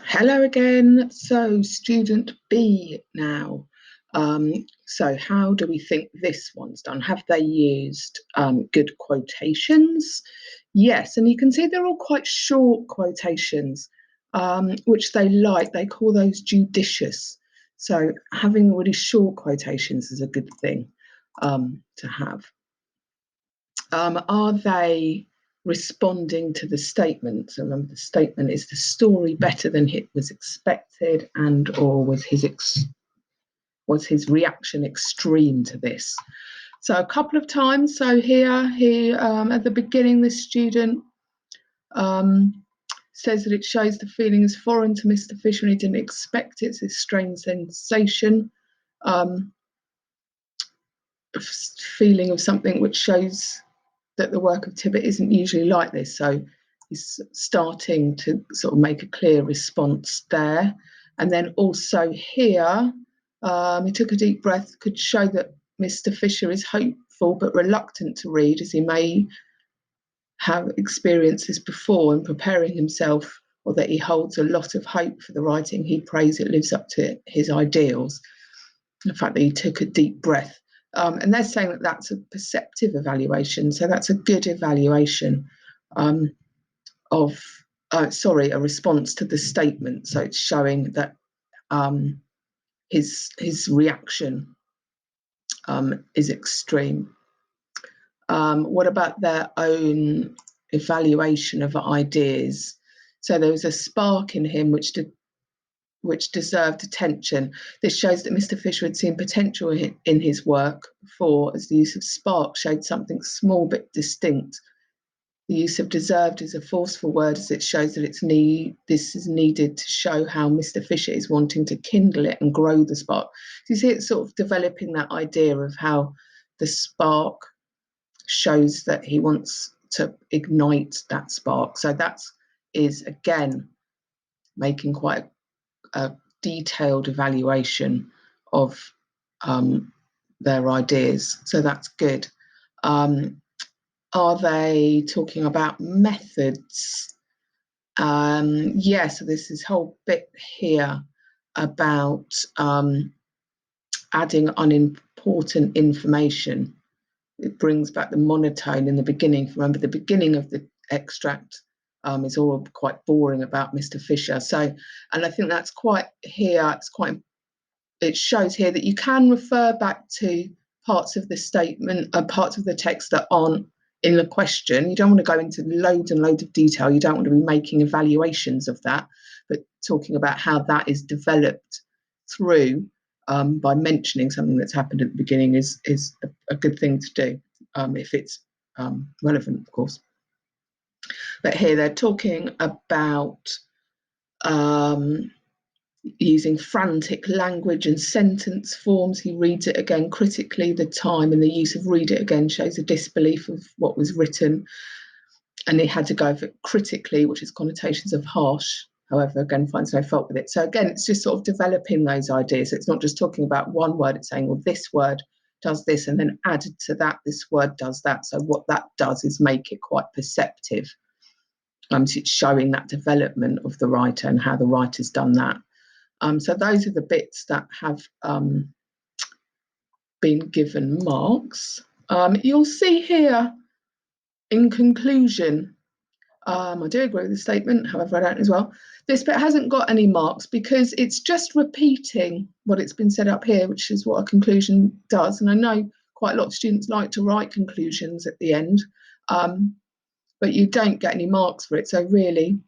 Hello again. So, student B now. So, how do we think this one's done? Have they used good quotations? Yes, and you can see they're all quite short quotations, which they like. They call those judicious. So, having really short quotations is a good thing to have. Are they responding to the statement? So remember, the statement is the story better than it was expected, and or was his reaction extreme to this? So a couple of times. So here he at the beginning, the student says that it shows the feeling is foreign to Mr. Fisher and he didn't expect it. It's a strange sensation. Feeling of something which shows that the work of Tibbett isn't usually like this. So he's starting to sort of make a clear response there. And then also here, he took a deep breath, could show that Mr. Fisher is hopeful but reluctant to read, as he may have experiences before in preparing himself, or that he holds a lot of hope for the writing. He prays it lives up to his ideals. The fact that he took a deep breath. And they're saying that that's a perceptive evaluation. So that's a good evaluation a response to the statement. So it's showing that his reaction is extreme. What about their own evaluation of ideas? So there was a spark in him which deserved attention. This shows that Mr. Fisher had seen potential in his work before, as the use of spark showed something small but distinct. The use of deserved is a forceful word, as it shows that this is needed to show how Mr. Fisher is wanting to kindle it and grow the spark. So you see it's sort of developing that idea of how the spark shows that he wants to ignite that spark. So that is, again, making quite a detailed evaluation of their ideas. So that's good. Are they talking about methods? Yeah, so this is whole bit here about adding unimportant information. It brings back the monotone in the beginning. Remember, the beginning of the extract is all quite boring about Mr. Fisher. So, and I think that's quite here. It shows here that you can refer back to parts of the statement, parts of the text that aren't in the question. You don't want to go into loads and loads of detail. You don't want to be making evaluations of that, but talking about how that is developed through by mentioning something that's happened at the beginning is a good thing to do if it's relevant, of course. But here they're talking about using frantic language and sentence forms. He reads it again critically. The time and the use of read it again shows a disbelief of what was written. And he had to go over it critically, which is connotations of harsh. However, again, finds no fault with it. So again, it's just sort of developing those ideas. It's not just talking about one word. It's saying, well, this word does this, and then added to that, this word does that. So what that does is make it quite perceptive. So it's showing that development of the writer and how the writer's done that. So those are the bits that have been given marks. You'll see here in conclusion, I do agree with the statement, however I don't as well. This bit hasn't got any marks because it's just repeating what it's been set up here, which is what a conclusion does. And I know quite a lot of students like to write conclusions at the end, but you don't get any marks for it. So really,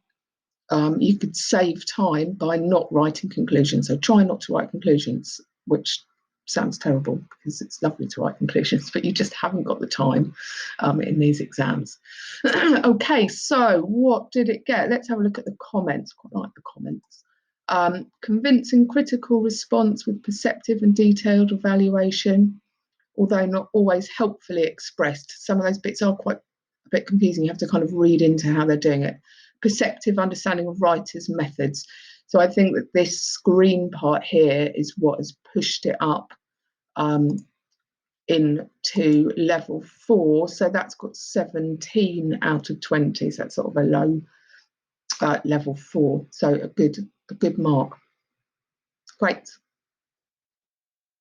you could save time by not writing conclusions. So try not to write conclusions, which sounds terrible because it's lovely to write conclusions, but you just haven't got the time in these exams. Okay, so what did it get? Let's have a look at the comments. Quite like the comments. Convincing critical response with perceptive and detailed evaluation, although not always helpfully expressed. Some of those bits are quite a bit confusing. You have to kind of read into how they're doing it. Perceptive understanding of writers' methods. So I think that this green part here is what has pushed it up into level 4. So that's got 17 out of 20. So that's sort of a low level 4. So a good a good mark. Great.